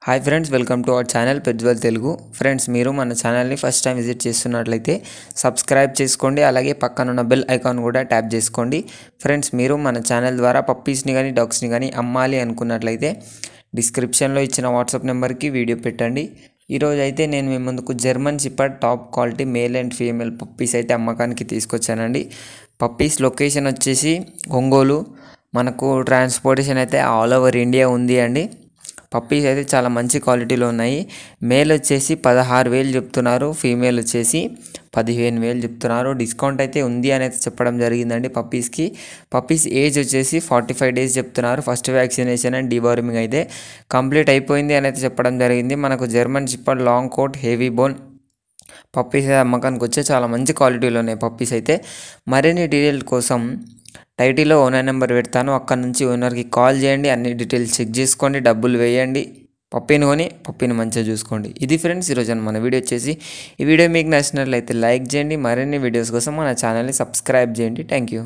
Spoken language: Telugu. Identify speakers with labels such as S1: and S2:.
S1: Hi friends, welcome to our channel పెద్దవల్ తెలుగు. ఫ్రెండ్స్, మీరు మన ఛానల్ని ఫస్ట్ టైం విజిట్ చేస్తున్నట్లయితే సబ్స్క్రైబ్ చేసుకోండి, అలాగే పక్కనున్న బెల్ ఐకాన్ కూడా ట్యాప్ చేసుకోండి. ఫ్రెండ్స్, మీరు మన ఛానల్ ద్వారా పప్పీస్ని కానీ డాగ్స్ని కానీ అమ్మాలి అనుకున్నట్లయితే డిస్క్రిప్షన్లో ఇచ్చిన వాట్సాప్ నెంబర్కి వీడియో పెట్టండి. ఈరోజు అయితే నేను మీ ముందుకు German shepherd top quality male and female puppies అయితే అమ్మకానికి తీసుకొచ్చానండి. పప్పీస్ లొకేషన్ వచ్చేసి ఒంగోలు. మనకు ట్రాన్స్పోర్టేషన్ అయితే ఆల్ ఓవర్ ఇండియా ఉంది అండి. పప్పీస్ అయితే చాలా మంచి క్వాలిటీలో ఉన్నాయి. మేల్ వచ్చేసి 16,000 చెప్తున్నారు, ఫీమేల్ వచ్చేసి 15,000 చెప్తున్నారు. డిస్కౌంట్ అయితే ఉంది అనేది చెప్పడం జరిగిందండి. పప్పీస్ ఏజ్ వచ్చేసి 45 డేస్ చెప్తున్నారు. ఫస్ట్ వ్యాక్సినేషన్ అండ్ డీవార్మింగ్ అయితే కంప్లీట్ అయిపోయింది అనేది చెప్పడం జరిగింది. మనకు German shepherd long coat heavy bone puppies అయితే అమ్మకానికి వచ్చే చాలా మంచి క్వాలిటీలో ఉన్నాయి పప్పీస్ అయితే. మరిన్ని డీటెయిల్ కోసం టైటిల్లో ఓనర్ నెంబర్ పెడతాను, అక్కడ నుంచి ఓనర్కి కాల్ చేయండి, అన్ని డీటెయిల్స్ చెక్ చేసుకోండి, డబ్బులు వేయండి, పప్పీని మంచిగా చూసుకోండి. ఇది ఫ్రెండ్స్ ఈరోజు మన వీడియో వచ్చేసి. ఈ వీడియో మీకు నచ్చినట్లయితే లైక్ చేయండి, మరిన్ని వీడియోస్ కోసం మన ఛానల్ని సబ్స్క్రైబ్ చేయండి. Thank you.